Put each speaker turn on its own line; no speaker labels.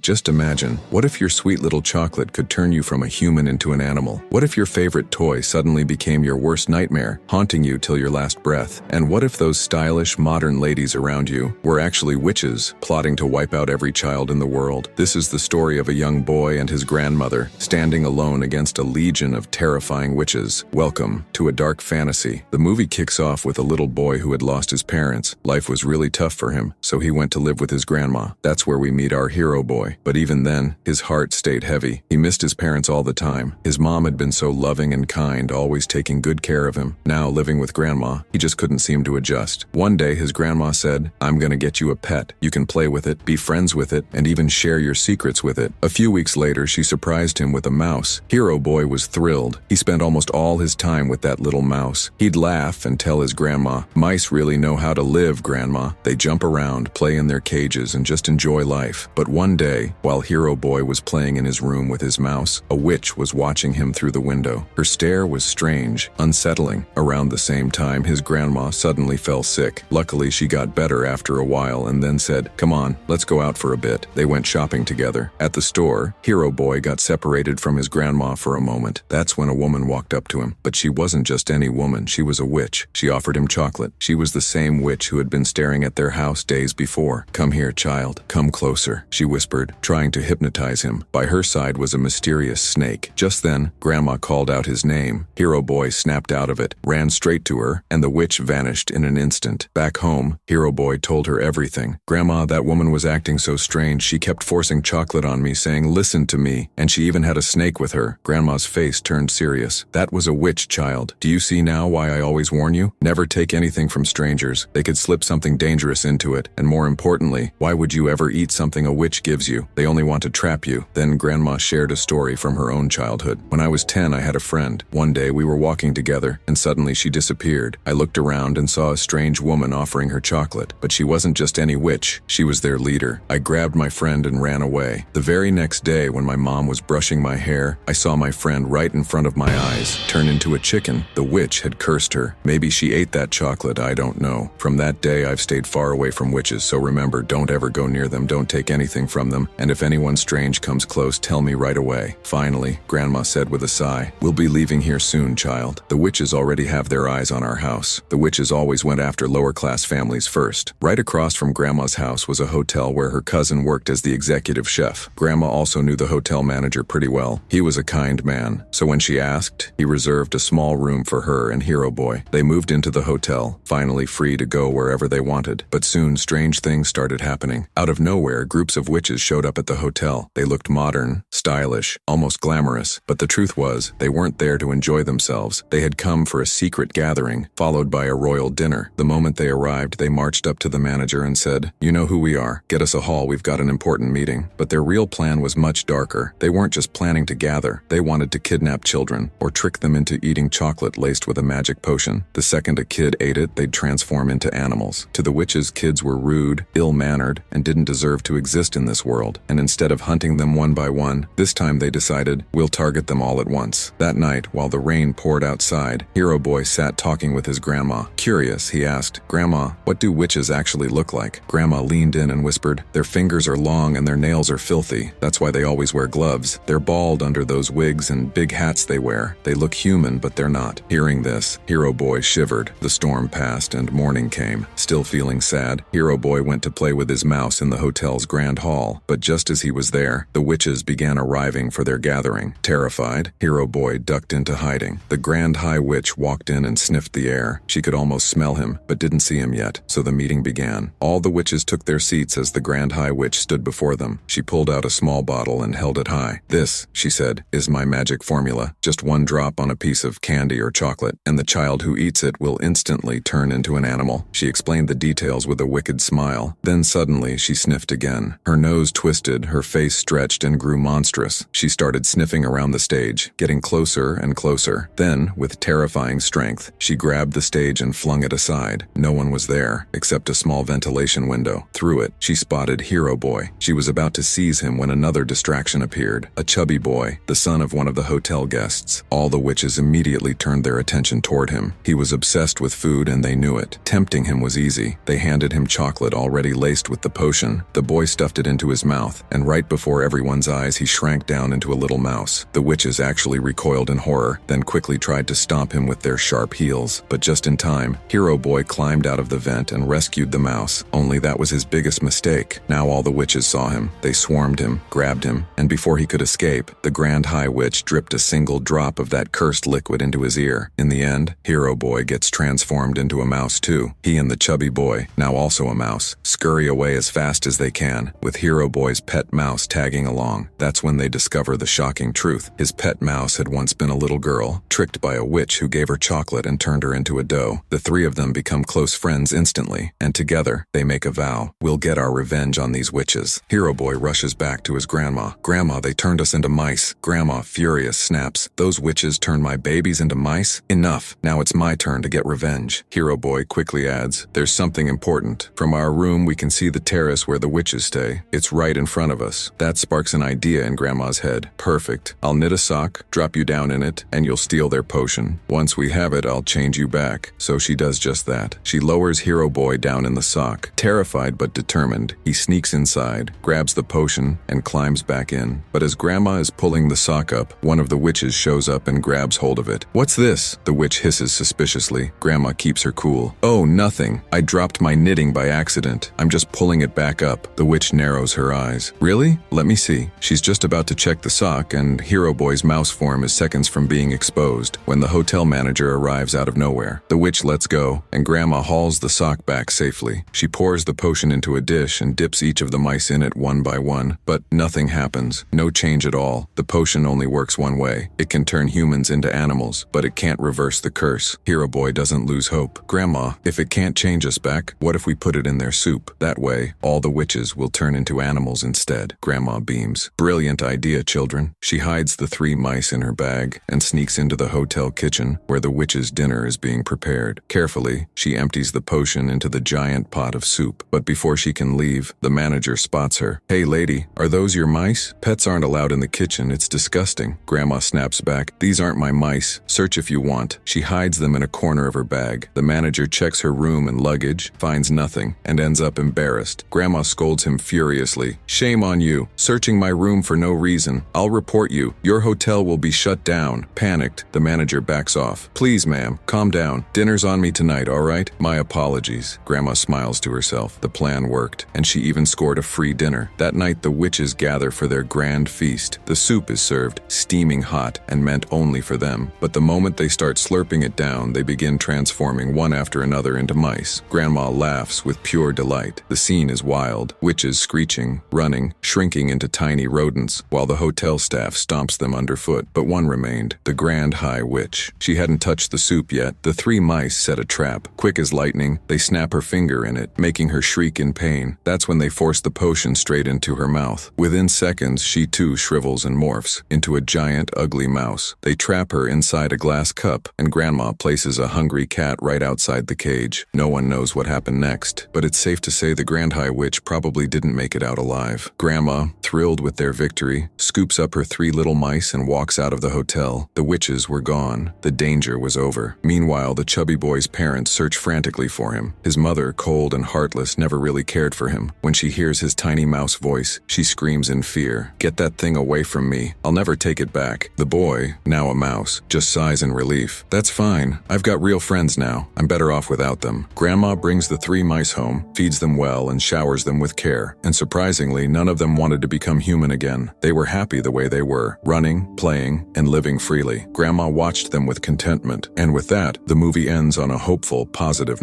Just imagine, what if your sweet little chocolate could turn you from a human into an animal? What if your favorite toy suddenly became your worst nightmare, haunting you till your last breath? And what if those stylish, modern ladies around you were actually witches, plotting to wipe out every child in the world? This is the story of a young boy and his grandmother, standing alone against a legion of terrifying witches. Welcome to a dark fantasy. The movie kicks off with a little boy who had lost his parents. Life was really tough for him, so he went to live with his grandma. That's where we meet our hero boy. But even then, his heart stayed heavy. He missed his parents all the time. His mom had been so loving and kind, always taking good care of him. Now, living with grandma, he just couldn't seem to adjust. One day, his grandma said, "I'm gonna get you a pet. You can play with it, be friends with it, and even share your secrets with it." A few weeks later, she surprised him with a mouse. Hero boy was thrilled. He spent almost all his time with that little mouse. He'd laugh and tell his grandma, "Mice really know how to live, Grandma. They jump around, play in their cages, and just enjoy life." But one day, while Hero boy was playing in his room with his mouse, a witch was watching him through the window. Her stare was strange, unsettling. Around the same time, his grandma suddenly fell sick. Luckily, she got better after a while and then said, "Come on, let's go out for a bit." They went shopping together. At the store, Hero boy got separated from his grandma for a moment. That's when a woman walked up to him. But she wasn't just any woman, she was a witch. She offered him chocolate. She was the same witch who had been staring at their house days before. "Come here, child. Come closer," she whispered, trying to hypnotize him. By her side was a mysterious snake. Just then, Grandma called out his name. Hero boy snapped out of it, ran straight to her, and the witch vanished in an instant. Back home, Hero boy told her everything. "Grandma, that woman was acting so strange. She kept forcing chocolate on me, saying, 'Listen to me.' And she even had a snake with her." Grandma's face turned serious. "That was a witch, child. Do you see now why I always warn you? Never take anything from strangers. They could slip something dangerous into it. And more importantly, why would you ever eat something a witch gives you? They only want to trap you." Then Grandma shared a story from her own childhood. "When I was 10, I had a friend. One day we were walking together, and suddenly she disappeared. I looked around and saw a strange woman offering her chocolate. But she wasn't just any witch. She was their leader. I grabbed my friend and ran away. The very next day, when my mom was brushing my hair, I saw my friend right in front of my eyes turn into a chicken. The witch had cursed her. Maybe she ate that chocolate, I don't know. From that day, I've stayed far away from witches, so remember, don't ever go near them, don't take anything from them, and if anyone strange comes close, tell me right away." Finally, Grandma said with a sigh, "We'll be leaving here soon, child. The witches already have their eyes on our house. The witches always went after lower-class families first." Right across from Grandma's house was a hotel where her cousin worked as the executive chef. Grandma also knew the hotel manager pretty well. He was a kind man, so when she asked, he reserved a small room for her and Hero boy. They moved into the hotel, finally free to go wherever they wanted. But soon, strange things started happening. Out of nowhere, groups of witches showed up at the hotel. They looked modern, stylish, almost glamorous. But the truth was, they weren't there to enjoy themselves. They had come for a secret gathering, followed by a royal dinner. The moment they arrived, they marched up to the manager and said, "You know who we are. Get us a hall, we've got an important meeting." But their real plan was much darker. They weren't just planning to gather. They wanted to kidnap children, or trick them into eating chocolate laced with a magic potion. The second a kid ate it, they'd transform into animals. To the witches, kids were rude, ill-mannered, and didn't deserve to exist in this world. And instead of hunting them one by one, this time they decided, we'll target them all at once. That night, while the rain poured outside, Hero boy sat talking with his grandma. Curious, he asked, "Grandma, what do witches actually look like?" Grandma leaned in and whispered, "Their fingers are long and their nails are filthy. That's why they always wear gloves. They're bald under those wigs and big hats they wear. They look human, but they're not." Hearing this, Hero boy shivered. The storm passed and morning came. Still feeling sad, Hero boy went to play with his mouse in the hotel's grand hall. But just as he was there, the witches began arriving for their gathering. Terrified, Hero boy ducked into hiding. The grand high witch walked in and sniffed the air. She could almost smell him, but didn't see him yet, so the meeting began. All the witches took their seats as the grand high witch stood before them. She pulled out a small bottle and held it high. "This," she said, "is my magic formula. Just one drop on a piece of candy or chocolate, and the child who eats it will instantly turn into an animal." She explained the details with a wicked smile. Then suddenly she sniffed again. Her nose twisted, her face stretched and grew monstrous. She started sniffing around the stage, getting closer and closer. Then, with terrifying strength, she grabbed the stage and flung it aside. No one was there, except a small ventilation window. Through it, she spotted Hero boy. She was about to seize him when another distraction appeared. A chubby boy, the son of one of the hotel guests. All the witches immediately turned their attention toward him. He was obsessed with food and they knew it. Tempting him was easy. They handed him chocolate already laced with the potion. The boy stuffed it into his mouth, and right before everyone's eyes he shrank down into a little mouse. The witches actually recoiled in horror, then quickly tried to stomp him with their sharp heels. But just in time, Hero Boy climbed out of the vent and rescued the mouse. Only that was his biggest mistake. Now all the witches saw him. They swarmed him, grabbed him, and before he could escape, the Grand High Witch dripped a single drop of that cursed liquid into his ear. In the end, Hero Boy gets transformed into a mouse too. He and the chubby boy, now also a mouse, scurry away as fast as they can, with Hero Boy's pet mouse tagging along. That's when they discover the shocking truth. His pet mouse had once been a little girl, tricked by a witch who gave her chocolate and turned her into a doe. The three of them become close friends instantly, and together, they make a vow. We'll get our revenge on these witches. Hero Boy rushes back to his grandma. Grandma, they turned us into mice. Grandma, furious, snaps. Those witches turned my babies into mice? Enough. Now it's my turn to get revenge. Hero Boy quickly adds, there's something important. From our room, we can see the terrace where the witches stay. It's right in front of us. That sparks an idea in Grandma's head. Perfect. I'll knit a sock, drop you down in it, and you'll steal their potion. Once we have it, I'll change you back. So she does just that. She lowers Hero Boy down in the sock. Terrified but determined, he sneaks inside, grabs the potion, and climbs back in. But as Grandma is pulling the sock up, one of the witches shows up and grabs hold of it. What's this? The witch hisses suspiciously. Grandma keeps her cool. Oh, nothing. I dropped my knitting by accident. I'm just pulling it back up. The witch narrows her eyes. Really? Let me see. She's just about to check the sock, and Hero Boy's mouse form is seconds from being exposed when the hotel manager arrives out of nowhere. The witch lets go, and Grandma hauls the sock back safely. She pours the potion into a dish and dips each of the mice in it one by one, but nothing happens. No change at all. The potion only works one way. It can turn humans into animals, but it can't reverse the curse. Hero Boy doesn't lose hope. Grandma, if it can't change us back, what if we put it in their soup? That way, all the witches will turn into animals instead. Grandma beams. Brilliant idea, children. She hides the three mice in her bag and sneaks into the hotel kitchen where the witch's dinner is being prepared. Carefully, she empties the potion into the giant pot of soup, but before she can leave, the manager spots her. Hey lady, are those your mice? Pets aren't allowed in the kitchen, it's disgusting. Grandma snaps back. These aren't my mice. Search if you want. She hides them in a corner of her bag. The manager checks her room and luggage, finds nothing, and ends up embarrassed. Grandma scolds him furiously. Shame on you, searching my room for no reason. I'll report you. Your hotel will be shut down. Panicked, the manager backs off. Please, ma'am, calm down. Dinner's on me tonight, all right? My apologies. Grandma smiles to herself. The plan worked, and she even scored a free dinner. That night, the witches gather for their grand feast. The soup is served, steaming hot, and meant only for them. But the moment they start slurping it down, they begin transforming one after another into mice. Grandma laughs with pure delight. The scene is wild. Witches screeching, running, shrinking into tiny rodents, while the hotel staff stomps them underfoot. But one remained, the Grand High Witch. She hadn't touched the soup yet. The three mice set a trap. Quick as lightning, they snap her finger in it, making her shriek in pain. That's when they force the potion straight into her mouth. Within seconds, she too shrivels and morphs into a giant, ugly mouse. They trap her inside a glass cup, and Grandma places a hungry cat right outside the cage. No one knows what happened next, but it's safe to say the Grand High Witch probably didn't make it out alive. Grandma, thrilled with their victory, scoops up her three little mice and walks out of the hotel. The witches were gone. The danger was over. Meanwhile, the chubby boy's parents search frantically for him. His mother, cold and heartless, never really cared for him. When she hears his tiny mouse voice, she screams in fear. Get that thing away from me. I'll never take it back. The boy, now a mouse, just sighs in relief. That's fine. I've got real friends now. I'm better off without them. Grandma brings the three mice home, feeds them well, and showers them with care. And surprisingly, none of them wanted to become human again. They were happy the way they were, running, playing, and living freely. Grandma watched them with contentment. And with that, the movie ends on a hopeful, positive note.